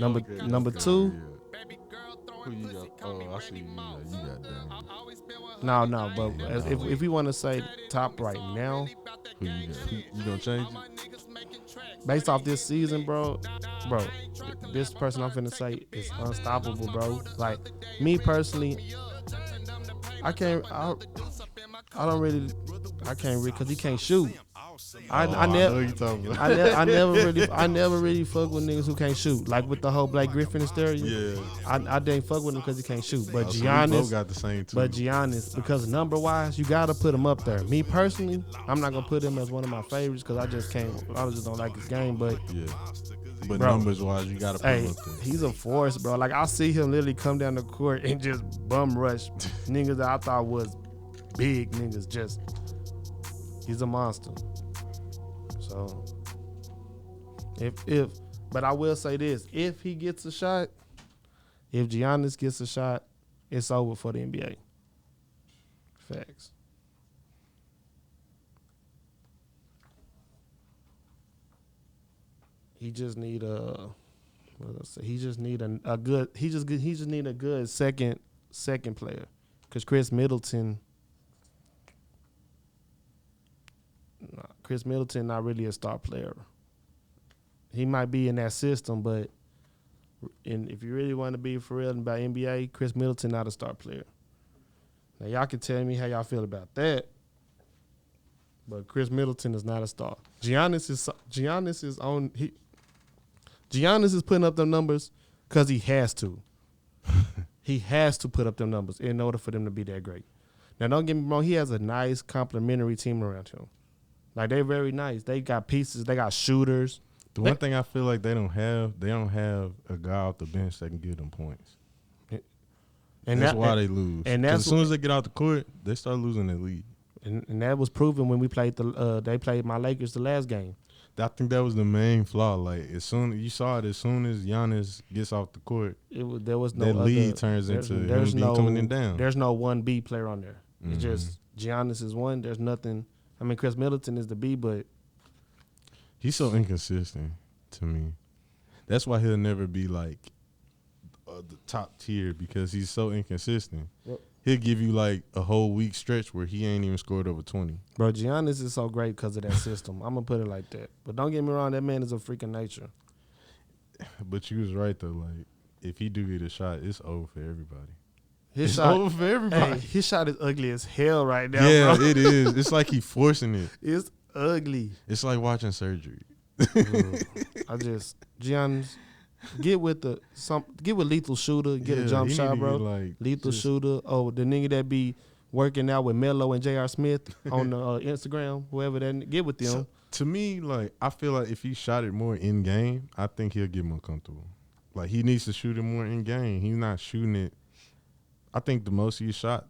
Number two. Who you got? Oh, I see you. You got Damien. No. But if we want to say top right now, Who you got? You gonna change it? based off this season, bro, this person I'm finna say is unstoppable, bro. Like me personally, I can't because he can't shoot. I never really fuck with niggas who can't shoot. Like with the whole Blake Griffin hysteria. Yeah. I didn't fuck with him because he can't shoot. But So we Giannis both got the same too. But Giannis, because number wise, you gotta put him up there. Me personally, I'm not gonna put him as one of my favorites because I just don't like his game. But yeah. But bro, numbers wise, you gotta put him up there. He's a force, bro. Like I see him literally come down the court and just bum rush niggas that I thought was big niggas. Just he's a monster. So but I will say this: if he gets a shot, if Giannis gets a shot, it's over for the NBA. Facts. He just need a good second player, because Chris Middleton not really a star player. He might be in that system, but if you really want to be for real about NBA, Chris Middleton not a star player. Now y'all can tell me how y'all feel about that, but Chris Middleton is not a star. Giannis is putting up them numbers because he has to. He has to put up them numbers in order for them to be that great. Now don't get me wrong, he has a nice complimentary team around him. Like they're very nice. They got pieces. They got shooters. The one thing I feel like they don't have a guy off the bench that can give them points. And that's why they lose. And as soon as they get out the court, they start losing their lead. And that was proven when we played they played my Lakers the last game. I think that was the main flaw. Like as soon as Giannis gets off the court, there was no that other, lead turns into him coming in down. There's no 1B player on there. Mm-hmm. It's just Giannis is one. There's nothing. I mean, Chris Middleton is the B, but he's so inconsistent to me. That's why he'll never be like the top tier, because he's so inconsistent. Yep. He'll give you like a whole week stretch where he ain't even scored over 20. Bro, Giannis is so great because of that system. I'm going to put it like that. But don't get me wrong, that man is a freaking nature. But you was right, though. Like, if he do get a shot, it's over for everybody. His shot is ugly as hell right now, yeah, bro. It is. It's like he forcing it. It's ugly. It's like watching surgery. Giannis, get with lethal shooter, get a jump shot, bro. Lethal shooter. Oh, the nigga that be working out with Melo and J.R. Smith on the Instagram, whoever that, get with them. So, to me, like, I feel like if he shot it more in game, I think he'll get more comfortable. Like, he needs to shoot it more in game. He's not shooting it. I think the most he shot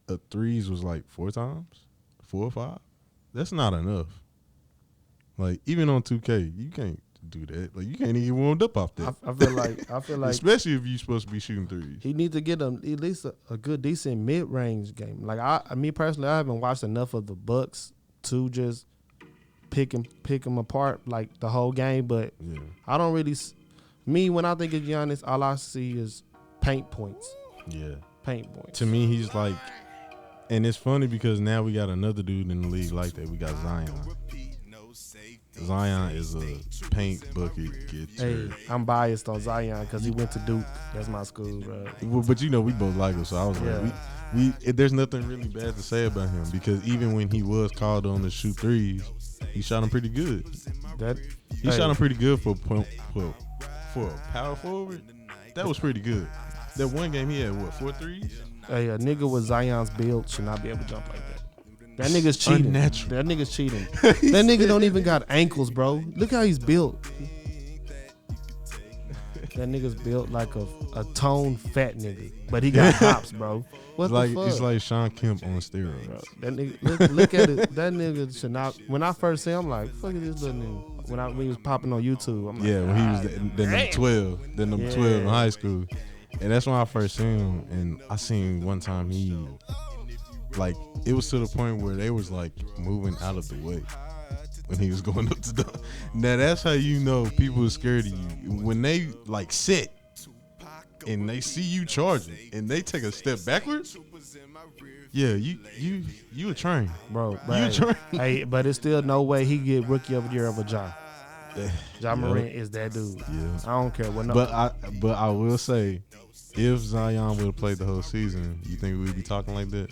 of threes was like 4 or 5. That's not enough. Like, even on 2K, you can't do that. Like, you can't even get warmed up off that. I feel like especially if you're supposed to be shooting threes. He needs to get at least a good, decent mid-range game. Like me personally, I haven't watched enough of the Bucks to just pick him apart like the whole game. But yeah. I don't really. When I think of Giannis, all I see is paint points. Yeah, paint points. To me, he's like, and it's funny because now we got another dude in the league like that. We got Zion. Zion is a paint bucket getter. Hey, I'm biased on Zion because he went to Duke. That's my school, bro. Well, but we both like him, so I was like, there's nothing really bad to say about him, because even when he was called on to shoot threes, he shot them pretty good. Shot them pretty good for a power forward. That was pretty good. That one game he had 4 threes? Hey, a nigga with Zion's build should not be able to jump like that. That nigga's cheating. Unnatural. That nigga's cheating. That nigga don't even got ankles, bro. Look how he's built. That nigga's built like a toned fat nigga, but he got hops, bro. What the fuck? It's like Sean Kemp on steroids. Bro, that nigga, look at it. That nigga should not. When I first see him, I'm like, fuck is this little nigga? When he was popping on YouTube, I'm like, when he was the number 12 in high school, and that's when I first seen him. And I seen one time it was to the point where they was like moving out of the way. when he was going up to dunk. Now that's how you know people are scared of you when they like sit and they see you charging and they take a step backwards. Yeah, you a train, bro. You a train. Hey, but it's still no way he get rookie of the year over Ja. Ja Morant is that dude. Yeah, I don't care what. No. But I will say, if Zion would have played the whole season, you think we'd be talking like that?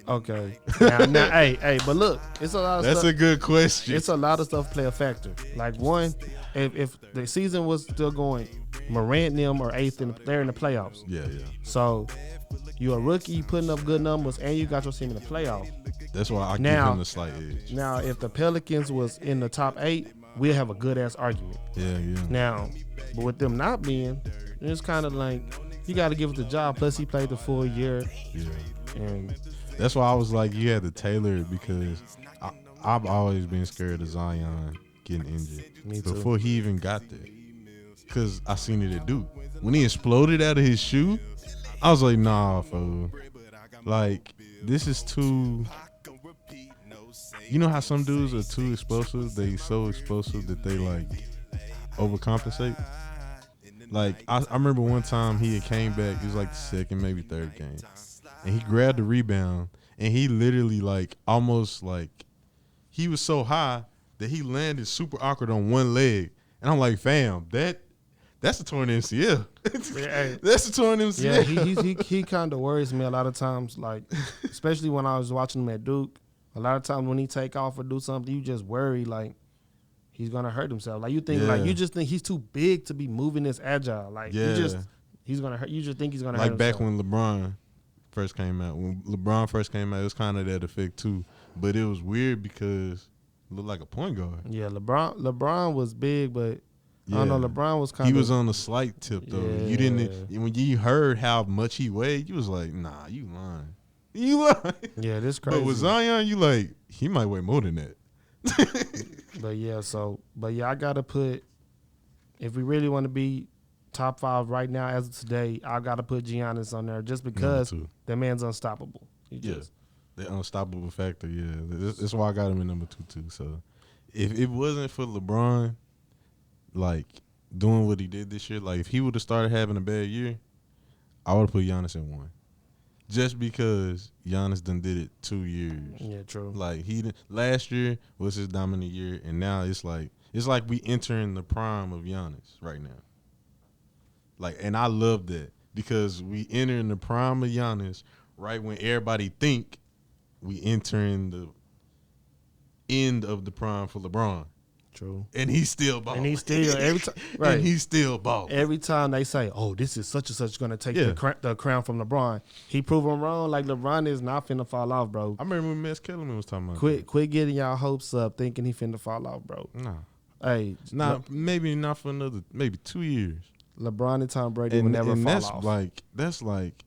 Okay. Now, hey, but look, it's a lot of That's stuff. a good question. It's a lot of stuff play a factor. Like one, if the season was still going, Morant and them are eighth they're in the playoffs. Yeah. So you're a rookie, you putting up good numbers, and you got your team in the playoffs. That's why I give him the slight edge. Now, if the Pelicans was in the top 8, we'll have a good ass argument. Yeah. Now, but with them not being, it's kind of like you got to give it the job. Plus, he played the full year. Yeah. And that's why I was like, you had to tailor it because I've always been scared of Zion getting injured. Me too. Before he even got there. Because I seen it at Duke. When he exploded out of his shoe, I was like, nah, fool. Like, this is too... You know how some dudes are too explosive? They so explosive that they, like, overcompensate? Like, I remember one time he had came back. It was like the second, maybe third game. And he grabbed the rebound, and he literally, like, almost, like, he was so high that he landed super awkward on one leg. And I'm like, fam, that's a torn MCL. That's a torn MCL. Yeah, he kind of worries me a lot of times, like, especially when I was watching him at Duke. A lot of times when he take off or do something, you just worry, like, he's going to hurt himself. Like, you think, like, you just think he's too big to be moving this agile. Like, he's going to hurt. You just think he's going to hurt himself. Like back when LeBron first came out. When LeBron first came out, it was kind of that effect too. But it was weird because it looked like a point guard. Yeah, LeBron was big, but I don't know, LeBron was kind of... He was on the slight tip, though. Yeah. You didn't... When you heard how much he weighed, you was like, nah, you lying. You lying. Yeah, this crazy. But with Zion, you like, he might weigh more than that. But yeah, I got to put... If we really want to be top 5 right now as of today, I got to put Giannis on there just because that man's unstoppable. The unstoppable factor, yeah. That's why I got him in number 2, too. So, if it wasn't for LeBron... like doing what he did this year, like if he would have started having a bad year, I would have put Giannis in 1. Just because Giannis done did it 2 years. Yeah, true. Like last year was his dominant year, and now it's like we entering the prime of Giannis right now. Like, and I love that because we entering the prime of Giannis right when everybody think we entering the end of the prime for LeBron. True. And he's still balling. And he's still every time. Right. And he's still balling. Every time they say, "Oh, this is such and such going to take the crown from LeBron," he proved them wrong. Like LeBron is not finna fall off, bro. I remember when Mess Kellerman was talking about. Quit getting y'all hopes up, thinking he finna fall off, bro. Nah. Hey, maybe not for another 2 years. LeBron and Tom Brady will never fall off. That's like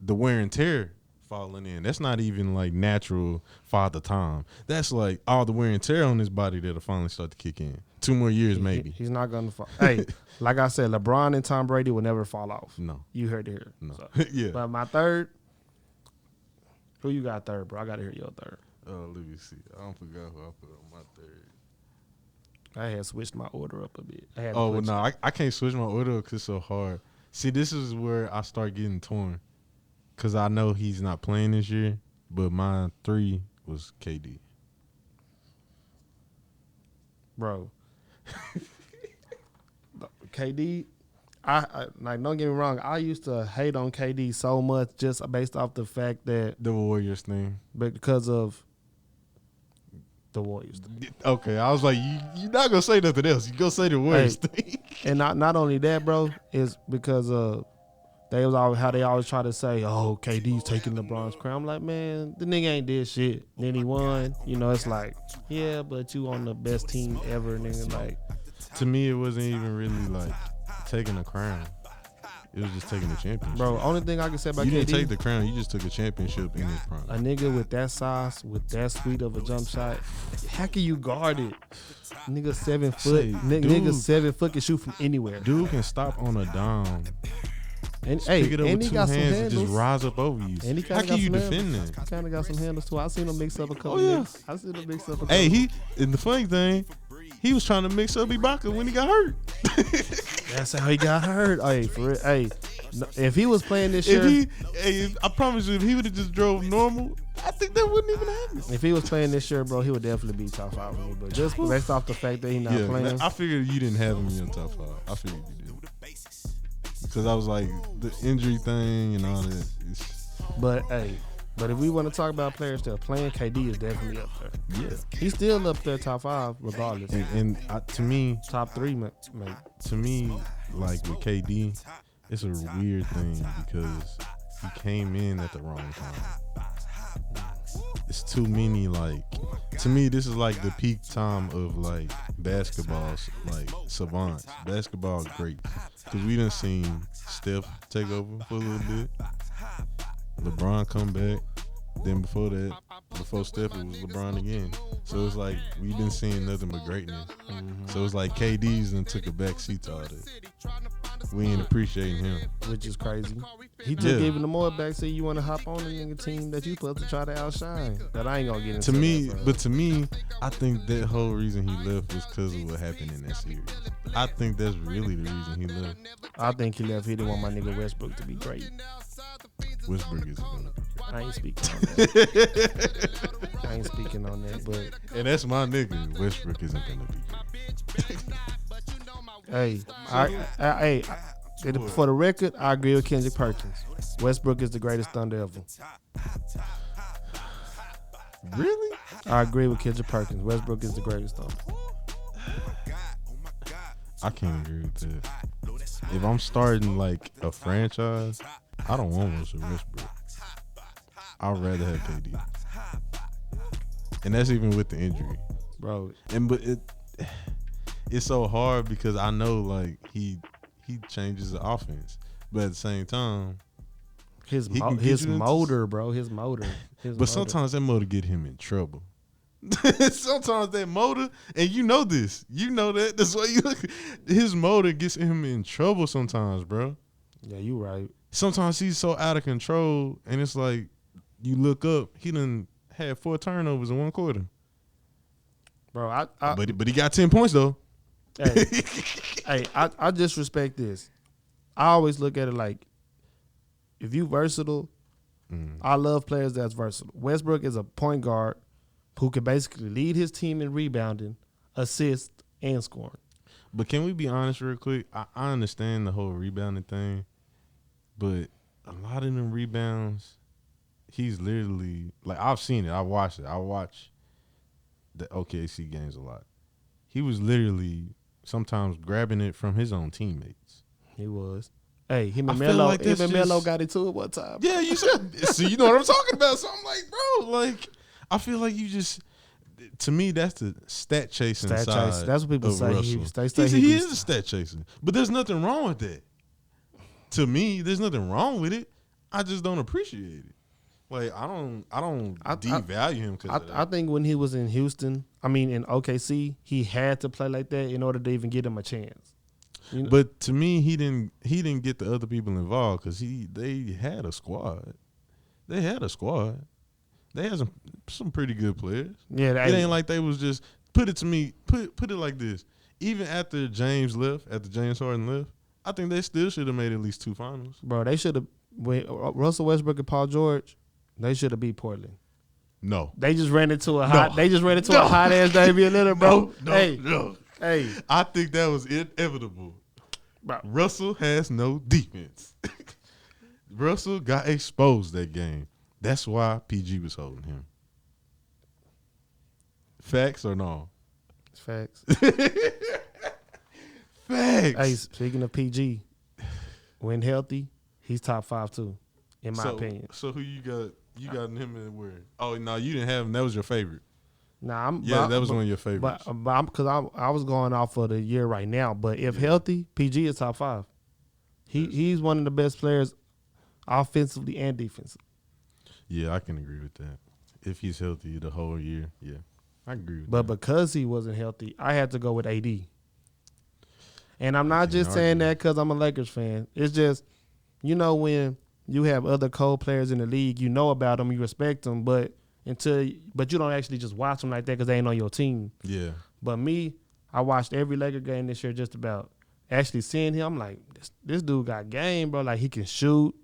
the wear and tear falling in. That's not even like natural father time. That's like all the wear and tear on his body that'll finally start to kick in. 2 more years, maybe. He's not gonna fall. Hey, like I said, LeBron and Tom Brady will never fall off. No. You heard it here. No. So. Yeah. But my third, who you got third, bro? I gotta hear your third. Let me see. I don't forget who I put on my third. I had switched my order up a bit. I can't switch my order because it's so hard. See, this is where I start getting torn. Because I know he's not playing this year, but my 3 was KD. Bro. KD, I like, don't get me wrong, I used to hate on KD so much just based off the fact that... The Warriors thing. Because of the Warriors thing. Okay, I was like, you're not going to say nothing else. You're going to say the Warriors thing. And not only that, bro, is because of... They always try to say, "Oh, KD's taking LeBron's crown." I'm like, man, the nigga ain't did shit. Then he won. You know, it's like, yeah, but you on the best team ever, nigga. Like, to me, it wasn't even really like taking a crown. It was just taking the championship. Bro, only thing I can say about you KD, didn't take the crown. You just took a championship in his prime. A nigga with that size, with that sweet of a jump shot, how can you guard it? Nigga 7 foot. Nigga 7 foot can shoot from anywhere. Dude can stop on a dime. And Just pick it up and with he two got some hands and handles. just rise up over you. And he How kinda can got you some defend handles. that? He kind of got some handles too. I seen him mix up a couple. Oh, yeah. Niggas. I seen him mix up a couple. Hey, and the funny thing, he was trying to mix up Ibaka when he got hurt. That's how he got hurt. Hey, for real. Hey, if he was playing this year, I promise you, if he would have just drove normal, I think that wouldn't even happen. if he was playing this year, bro, he would definitely be top 5 for me. But just based off the fact that he not playing, I figured you didn't have him in your top 5. I figured you did. Because I was like, the injury thing and all that. but if we want to talk about players that are playing, KD is definitely up there. Yeah. He's still up there, top 5, regardless. And to me, Top 3, mate. to me, like with KD, it's a weird thing because he came in at the wrong time. It's too many, like, to me, this is like the peak time of like basketball, like savants, basketball greats. Because we done seen Steph take over for a little bit, LeBron come back, then before that, before Steph, it was LeBron again. So it's like we've been seeing nothing but greatness. Mm-hmm. So it's like KD's and took a back seat to all that. We ain't appreciating him, which is crazy. He took even the more back. Say you want to hop on a nigga team that you supposed to try to outshine. That I ain't gonna get into. To me, I think that whole reason he left was because of what happened in that series. I think that's really the reason he left. I think he left. He didn't want my nigga Westbrook to be great. Westbrook is gonna be. I ain't speaking on that. I ain't speaking on that, but and that's my nigga. Westbrook isn't gonna be great. For the record, I agree with Kendrick Perkins. Westbrook is the greatest Thunder ever. Really? I agree with Kendrick Perkins. Westbrook is the greatest Thunder. I can't agree with that. If I'm starting like a franchise, I don't want Russell Westbrook. I'd rather have KD. And that's even with the injury. Bro. But it's so hard because I know like he changes the offense, but at the same time, his motor. But sometimes that motor get him in trouble. Sometimes that motor, and you know this, you know that. That's why his motor gets him in trouble sometimes, bro. Yeah, you right. Sometimes he's so out of control, and it's like you look up, he done had 4 turnovers in 1 quarter. Bro, but he got 10 points though. I just respect this. I always look at it like, if you versatile, I love players that's versatile. Westbrook is a point guard who can basically lead his team in rebounding, assist, and scoring. But can we be honest real quick? I understand the whole rebounding thing, but a lot of them rebounds, he's literally, like, I've seen it. I watched it. I watch the OKC games a lot. He was literally sometimes grabbing it from his own teammates. He was. Hey, him and Melo got into it one time. Yeah, you said. See, you know what I'm talking about. So I'm like, bro, like, I feel like you just. To me, that's the stat chasing side. That's what people say. He is a stat chaser, but there's nothing wrong with that. To me, there's nothing wrong with it. I just don't appreciate it. Like I don't devalue him because I think when he was in Houston, in OKC, he had to play like that in order to even get him a chance. You know? But to me, he didn't get the other people involved because they had a squad. They had some pretty good players. Yeah, it ain't like they was just put it like this. Even after James Harden left, I think they still should have made at least 2 finals. Bro, they should have. Russell Westbrook and Paul George, they should have beat Portland. No, they just ran into a hot ass Damien Lillard, bro. No. Hey, I think that was inevitable. Bro. Russell has no defense. Russell got exposed that game. That's why PG was holding him. Facts or no? It's facts. Facts. Hey, speaking of PG, when healthy, he's top 5 too, in my opinion. So who you got? You got him in where? Oh no, you didn't have him. That was your favorite. Nah, that was one of your favorites. But I was going off for the year right now. But if healthy, PG is top 5. He's one of the best players, offensively and defensively. Yeah, I can agree with that. If he's healthy the whole year, yeah, I agree with that. But because he wasn't healthy, I had to go with AD. And I'm not just saying that because I'm a Lakers fan. It's just, you know when you have other cold players in the league, you know about them, you respect them, but you don't actually just watch them like that because they ain't on your team. Yeah. But me, I watched every Laker game this year just about. Actually seeing him, I'm like, this dude got game, bro. Like, he can shoot.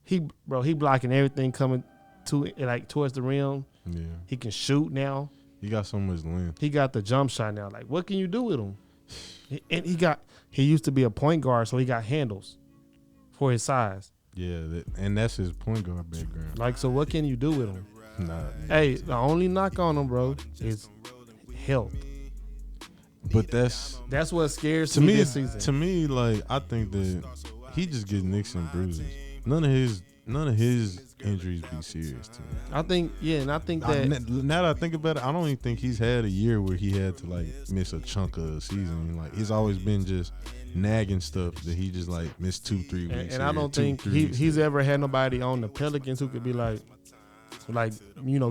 He blocking everything coming towards the rim. Yeah. He can shoot now. He got so much length. He got the jump shot now. Like, what can you do with him? And he used to be a point guard, so he got handles for his size. Yeah, and that's his point guard background. Like, so what can you do with him? Nah. Hey, the only knock on him, bro, is health. But that's what scares me this season. To me, like, I think that he just gets nicks and bruises. None of his injuries be serious to me. I think that now that I think about it, I don't even think he's had a year where he had to like miss a chunk of the season. Like, it's always been just nagging stuff that he just like missed 2-3 weeks. And I don't think he's ever had nobody on the Pelicans who could be like,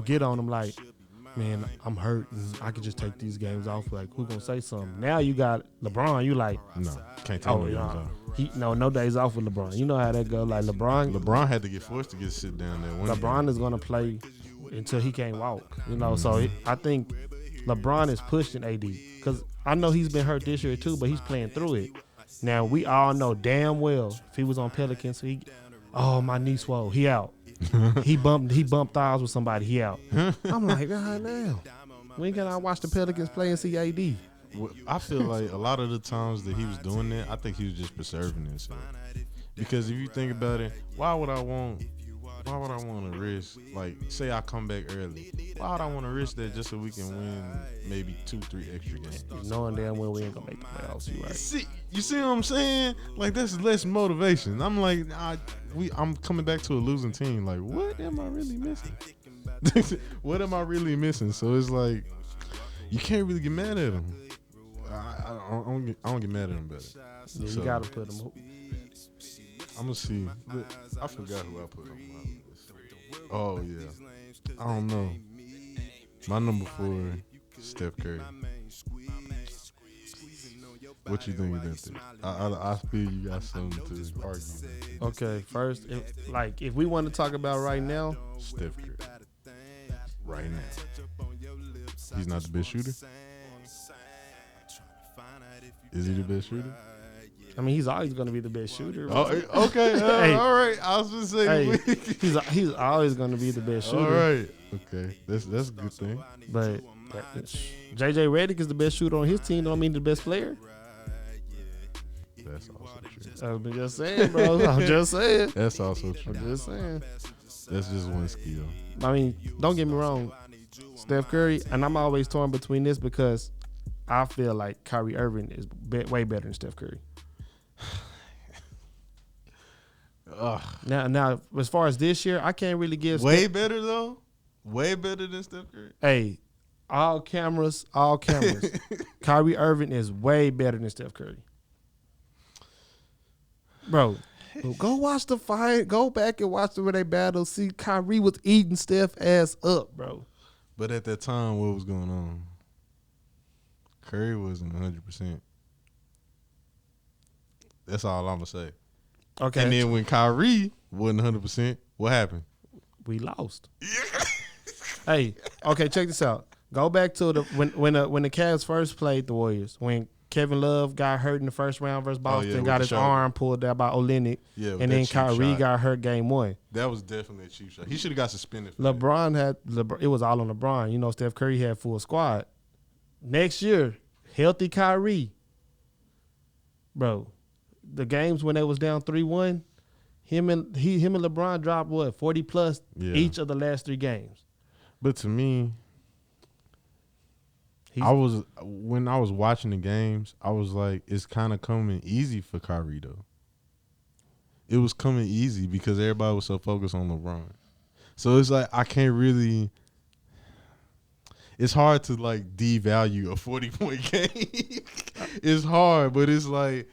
get on him like, man, I'm hurt and I could just take these games off. Like, who gonna say something? Now you got LeBron. You like, no, can't take no days off. No days off with LeBron. You know how that go. Like, LeBron had to get forced to get sit down there. LeBron is gonna play until he can't walk. So I think LeBron is pushing AD because I know he's been hurt this year too, but he's playing through it. Now we all know damn well if he was on Pelicans, my knee swole, he out. he bumped thighs with somebody, he out. I'm like, God damn. When can I watch the Pelicans play and see AD? Well, I feel like a lot of the times that he was doing that, I think he was just preserving himself. Because if you think about it, why would I want to risk, like, say I come back early, why would I want to risk that just so we can win maybe 2-3 extra games? Knowing damn well we ain't gonna make the playoffs, you right. You see what I'm saying? Like, that's less motivation. I'm like, I'm coming back to a losing team. Like, what am I really missing? What am I really missing? So it's like, you can't really get mad at him. I don't get mad at him better. Yeah, you gotta put him up. I'm gonna see. I forgot who I put on my list. Oh yeah, I don't know. My number 4, Steph Curry. What you think of that? I feel you got something to argue. Okay, first, if we want to talk about right now, Steph Curry. Right now, he's not the best shooter. Is he the best shooter? I mean, he's always going to be the best shooter. Oh, okay. Hey, all right. I was just saying. He's always going to be the best shooter. All right. Okay. That's a good thing. But JJ Redick is the best shooter on his team. Don't mean the best player. That's also true. I'm just saying, bro. I'm just saying. That's also true. I'm just saying. That's just one skill. I mean, don't get me wrong. Steph Curry, and I'm always torn between this because I feel like Kyrie Irving is way better than Steph Curry. Now, as far as this year, I can't really give way better though. Way better than Steph Curry. Hey, all cameras. Kyrie Irving is way better than Steph Curry. Bro, go watch the fight. Go back and watch where they battle. See, Kyrie was eating Steph ass up, bro. But at that time, what was going on? Curry wasn't 100%. That's all I'm gonna say. Okay. And then when Kyrie wasn't 100%, what happened? We lost. Hey, okay, check this out. Go back to when the Cavs first played the Warriors. When Kevin Love got hurt in the first round versus Boston, got his arm pulled out by Olynyk, and then Kyrie got hurt game 1. That was definitely a cheap shot. He should have got suspended. It was all on LeBron. You know, Steph Curry had full squad. Next year, healthy Kyrie, bro. The games when they was down 3-1, him and LeBron dropped 40 plus each of the last 3 games. But to me, when I was watching the games, I was like, it's kind of coming easy for Kyrie though. It was coming easy because everybody was so focused on LeBron. So it's like I can't really. It's hard to like devalue a 40-point game. It's hard, but it's like.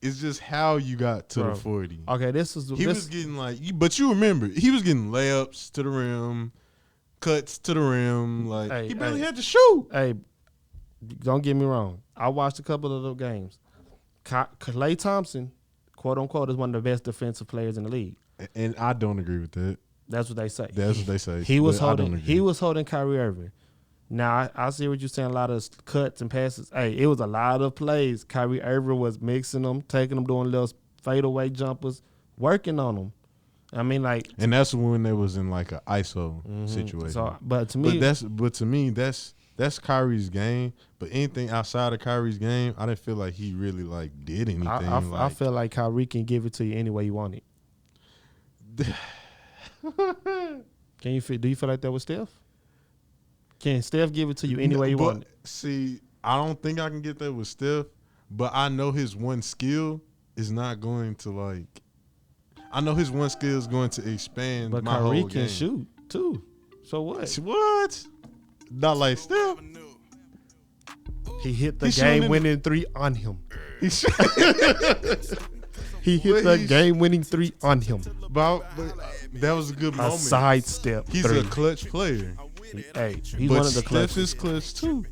It's just how you got to the 40. Okay, he was getting like, but you remember, he was getting layups to the rim, cuts to the rim. Like, he barely had to shoot. Hey, don't get me wrong. I watched a couple of those games. Klay Thompson, quote unquote, is one of the best defensive players in the league. And I don't agree with that. That's what they say. That's what they say. He was but I don't agree. holding Kyrie Irving. Now I see what you're saying. A lot of cuts and passes. Hey, it was a lot of plays. Kyrie Irving was mixing them, taking them, doing little fadeaway jumpers, working on them. I mean, like, and that's when they was in like an ISO situation. So, but to me, that's Kyrie's game. But anything outside of Kyrie's game, I didn't feel like he really like did anything. I feel like Kyrie can give it to you any way you want it. Do you feel like that with Steph? Can Steph give it to you any way you want it? See, I don't think I can get that with Steph, but I know his one skill is not going to like. I know his one skill is going to expand. But my Kyrie whole can game. shoot too. So what? What? Not like Steph. He hit the game-winning 3 on him. He hit the game-winning 3 on him. But that was a good moment. A sidestep. He's 3. a clutch player. He's one of the clutch. Steph is clutch too.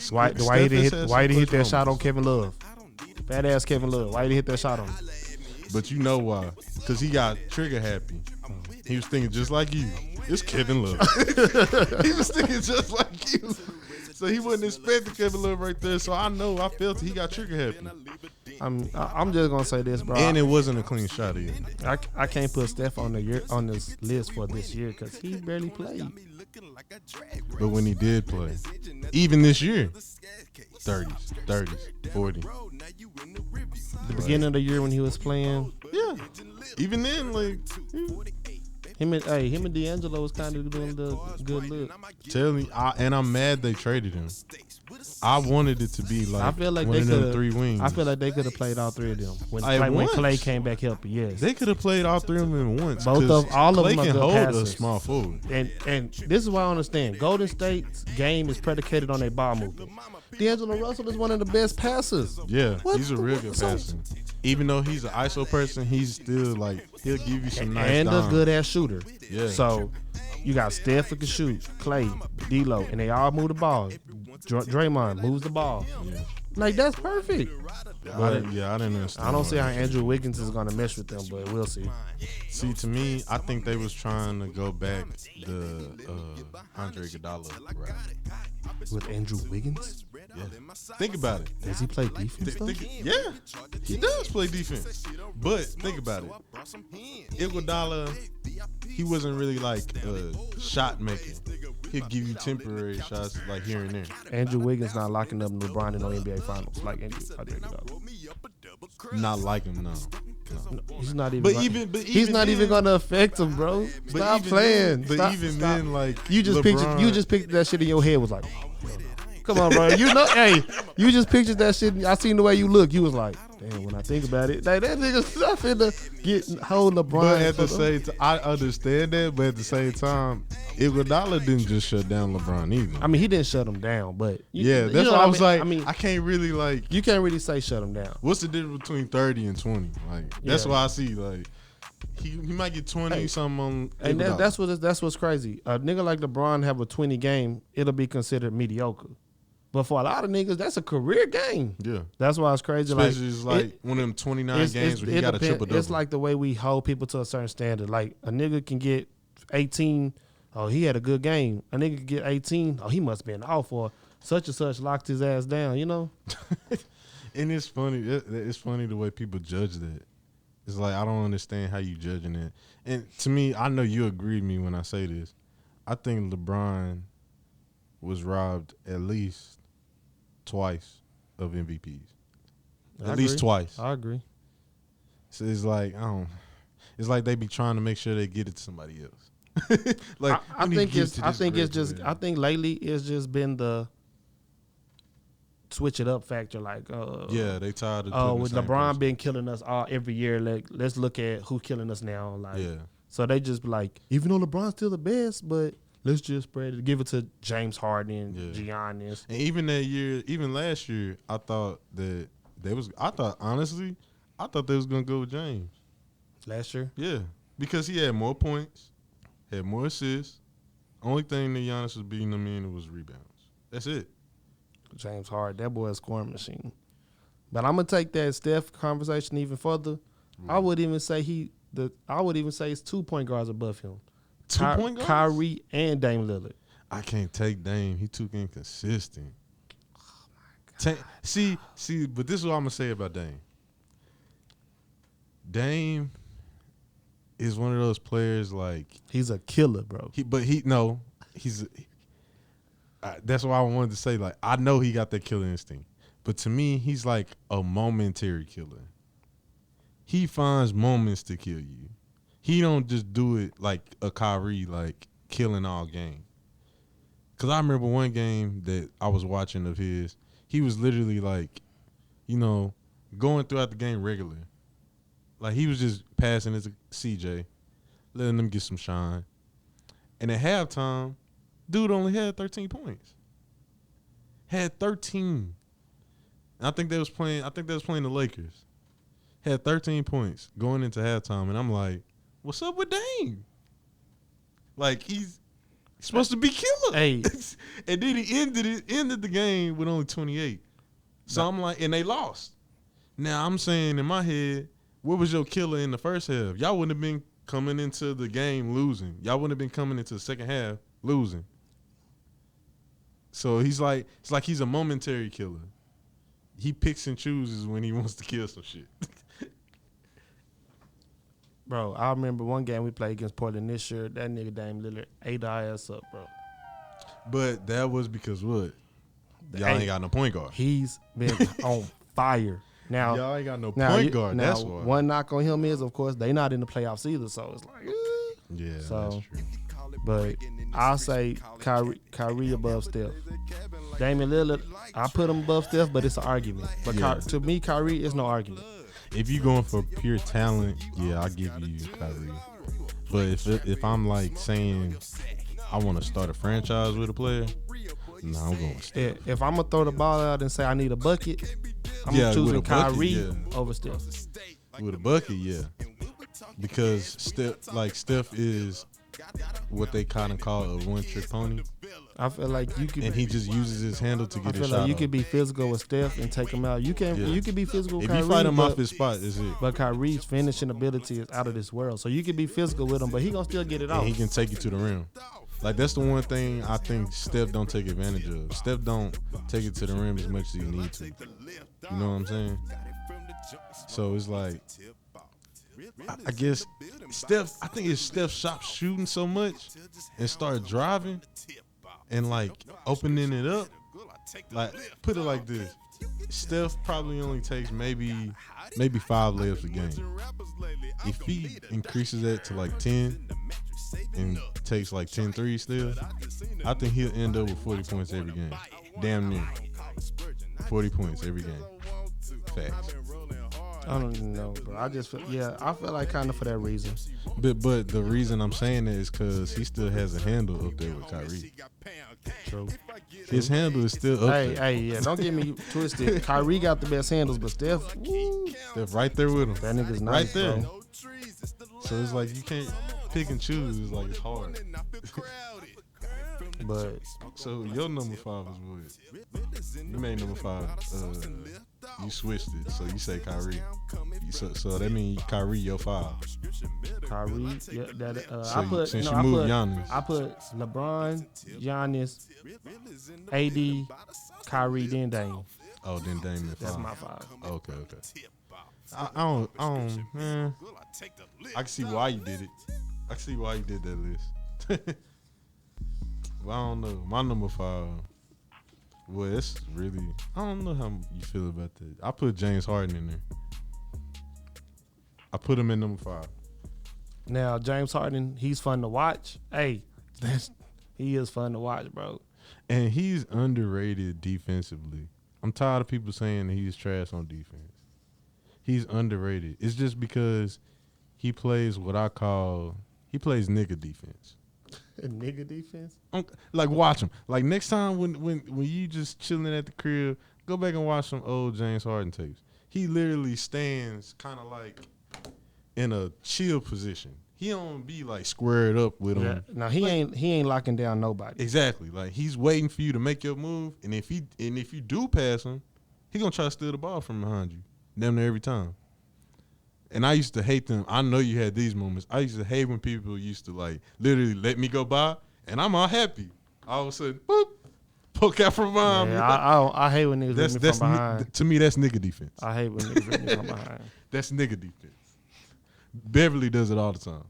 Why he didn't hit that shot on Kevin Love? Fat ass Kevin Love. Why did he hit that shot on him? But you know why? Because he got trigger happy. He was thinking just like you. It's Kevin Love. He was thinking just like you. So he wasn't expecting Kevin Love right there. So I felt he got trigger happy. I'm just gonna say this, bro. And it wasn't a clean shot either. I can't put Steph on this list for this year because he barely played. But when he did play, even this year, 30s, 40. The beginning of the year when he was playing, yeah. Even then, like him and D'Angelo was kind of doing the good look. Tell me, I'm mad they traded him. I wanted it to be like I feel like one they of them 3 wings. I feel like they could have played all 3 of them when Clay came back healthy. Yes, they could have played all 3 of them at once. All of Clay them are can good hold passers. a small forward. And this is why I understand. Golden State's game is predicated on their ball movement. D'Angelo Russell is one of the best passers. Yeah, he's a real good passer. Even though he's an ISO person, he's still like he'll give you some nice and dimes. a good ass shooter. Yeah. So you got Steph who can shoot, Clay, D'Lo, and they all move the ball. Draymond moves the ball. Yeah. Like that's perfect. I didn't understand. I don't see how Andrew Wiggins is gonna mesh with them, but we'll see. See, to me, I think they was trying to go back the Andre Iguodala route. With Andrew Wiggins? Yeah. Think about it. Does he play defense though? Yeah, he does play defense. But think about it. Iguodala, he wasn't really like a shot maker. He'll give you temporary shots like here and there. Andrew Wiggins not locking up LeBron in no NBA Finals like Andrew Iguodala. Not like him, no. He's not even. But he's not even gonna affect him, bro. Stop playing. Then, like you just LeBron, pictured that shit in your head. Was like, come on, bro. Hey, you just pictured that shit. I seen the way you look. You was like, damn. When I think about it, like, that nigga stuff in the hold LeBron. But at the same time, I understand that. But at the same time, Iguodala didn't just shut down LeBron either. I mean, he didn't shut him down, but that's why I was like, I can't really like. You can't really say shut him down. What's the difference between 30 and 20? Like that's why I see like. He might get 20 something on. And that's what's crazy. A nigga like LeBron have a 20 game, it'll be considered mediocre. But for a lot of niggas, that's a career game. Yeah, that's why it's crazy. Especially it's like one of them 29 games where he got a triple double. It's like the way we hold people to a certain standard. Like a nigga can get 18. Oh, he had a good game. A nigga can get 18. Oh, he must have been off for such and such locked his ass down. You know. And it's funny. It's funny the way people judge that. It's like I don't understand how you judging it. And to me, I know you agree with me when I say this. I think LeBron was robbed at least twice of MVPs. At least twice. I agree. So it's like it's like they be trying to make sure they get it to somebody else. Like I think lately it's just been the switch it up factor. Like they tired of with LeBron been killing us every year. Like let's look at who's killing us now. Like so they just be like, even though LeBron's still the best, but let's just spread it, give it to James Harden, Giannis. And even that year, even last year, I thought honestly they was gonna go with James. Last year? Yeah. Because he had more points, had more assists. Only thing that Giannis was beating him in was rebounds. That's it. James Harden, that boy is a scoring machine. But I'm gonna take that Steph conversation even further. I would even say it's 2 point guards above him. 2 point guards? Kyrie and Dame Lillard. I can't take Dame. He too inconsistent. Oh my God. See, but this is what I'm gonna say about Dame. Dame is one of those players like he's a killer, bro. That's why I wanted to say, like, I know he got that killer instinct, but to me, he's like a momentary killer. He finds moments to kill you. He don't just do it like a Kyrie, like killing all game. Cause I remember one game that I was watching of his. He was literally like, going throughout the game regular. Like he was just passing it to CJ, letting them get some shine. And at halftime, dude only had 13 points. Had 13. And I think they was playing the Lakers. Had 13 points going into halftime, and I'm like, what's up with Dame? Like he's supposed to be killer. Hey. And then he ended the game with only 28. So I'm like, and they lost. Now I'm saying in my head, what was your killer in the first half? Y'all wouldn't have been coming into the game losing. Y'all wouldn't have been coming into the second half losing. So it's like he's a momentary killer. He picks and chooses when he wants to kill some shit. Bro, I remember one game we played against Portland this year. That nigga Dame Lillard ate our ass up, bro. But that was because what? Y'all ain't got no point guard. He's been on fire. Now y'all ain't got no point guard. Now, that's why. One knock on him is, of course, they not in the playoffs either. So it's like, yeah, so, that's true. But I'll say Kyrie above Steph. Damien Lillard, I put him above Steph, but it's an argument. But to me, Kyrie is no argument. If you're going for pure talent, yeah, I'll give you Kyrie. But if I'm like saying I want to start a franchise with a player, I'm going with Steph. If I'm going to throw the ball out and say I need a bucket, I'm choosing Kyrie over Steph. With a bucket, yeah. Because Steph is what they kind of call a one-trick pony. I feel like you could, and he just uses his handle to get his shot. I feel like you could be physical with Steph and take him out. You could be physical with Kyrie. If you fight him off his spot, is it? But Kyrie's finishing ability is out of this world. So you could be physical with him, but he gonna still get it off. And he can take you to the rim. Like that's the one thing I think Steph don't take advantage of. Steph don't take it to the rim as much as he need to. You know what I'm saying? So it's like, I guess Steph. I think if Steph stopped shooting so much and started driving and like opening it up, like put it like this: Steph probably only takes maybe 5 layups a game. If he increases that to like 10 and takes like 10 threes still, I think he'll end up with 40 points every game. Damn near 40 points every game. Facts. I don't even know, bro. I feel like kind of for that reason. But the reason I'm saying that is because he still has a handle up there with Kyrie. True. His handle is still up there. Hey, yeah, don't get me twisted. Kyrie got the best handles, but Steph right there with him. That nigga's nice, right there. Bro. So it's like you can't pick and choose. It's like it's hard. But so your number 5 is what? You made number 5. You switched it, so you say Kyrie. So that means Kyrie your 5. Kyrie, yeah. That you moved Giannis. I put LeBron, Giannis, AD, Kyrie, then Dame. Oh, then Dame at 5. That's my 5. Okay. I don't, man. I can see why you did it. I can see why you did that list. But I don't know. My number 5. Well, it's really, I don't know how you feel about that. I put James Harden in there. I put him in number 5. Now, James Harden, he's fun to watch. Hey, he is fun to watch, bro. And he's underrated defensively. I'm tired of people saying that he's trash on defense. He's underrated. It's just because he plays he plays nigga defense. Nigga defense? Like, watch him. Like, next time when you just chilling at the crib, go back and watch some old James Harden tapes. He literally stands kind of like in a chill position. He don't be like squared up with him. No, he ain't locking down nobody. Exactly. Like, he's waiting for you to make your move, and if you do pass him, he gonna try to steal the ball from behind you, damn near every time. And I used to hate them. I know you had these moments. I used to hate when people used to like literally let me go by, and I'm all happy. All of a sudden, boop, poke out from behind me. I hate when niggas let me from behind. To me, that's nigga defense. I hate when niggas let me from behind. That's nigga defense. Beverly does it all the time.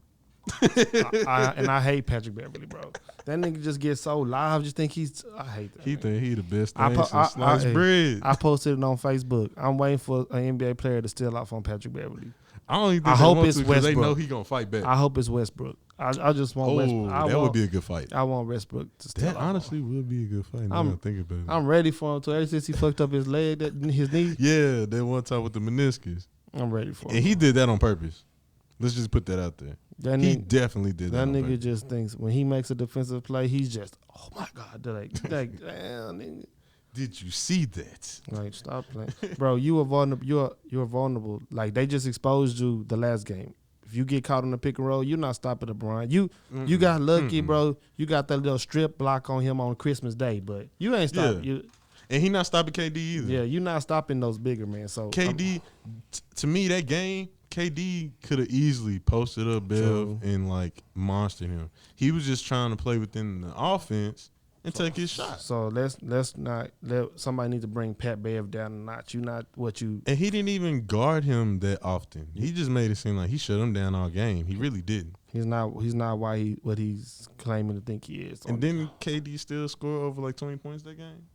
And I hate Patrick Beverly, bro. That nigga just gets so live. Just think I hate that. He think he the best thing since sliced bread. I posted it on Facebook. I'm waiting for an NBA player to steal off on Patrick Beverly. I don't even think they want to because they know he gonna fight back. I hope it's Westbrook. I just want Westbrook. That would be a good fight. I want Westbrook to steal. That honestly would be a good fight. I'm thinking about it. I'm ready for him to. Ever since he fucked up his leg, his knee. Yeah, that one time with the meniscus. I'm ready for him. And he did that on purpose. Let's just put that out there. He definitely did that. That nigga just thinks when he makes a defensive play, he's just, oh my God, like damn nigga. Did you see that? Like, stop playing, bro. You are vulnerable. You're vulnerable. Like they just exposed you the last game. If you get caught on the pick and roll, you're not stopping LeBron. You got lucky, bro. You got that little strip block on him on Christmas Day, but you ain't stopping. Yeah. And he not stopping KD either. Yeah, you're not stopping those bigger men. So KD, to me, that game, KD could have easily posted up Bev and like monstered him. He was just trying to play within the offense and take his shot. So let's not let somebody need to bring Pat Bev down a notch. You not what you. And he didn't even guard him that often. He just made it seem like he shut him down all game. He really didn't. He's not what he's claiming to think he is. And then KD still score over like 20 points that game.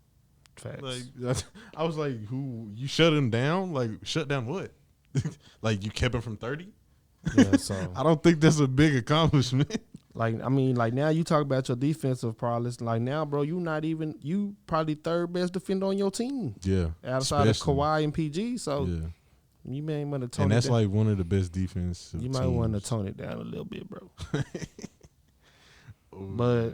Facts. Like I was like, who you shut him down? Like shut down what? Like you kept him from 30? Yeah, so I don't think that's a big accomplishment. Like I mean, like now you talk about your defensive prowess. Like now, bro, you probably third best defender on your team. Yeah, outside of Kawhi and PG. So you may want to tone. And that's it down. Like one of the best defensive. You might want to tone it down a little bit, bro. But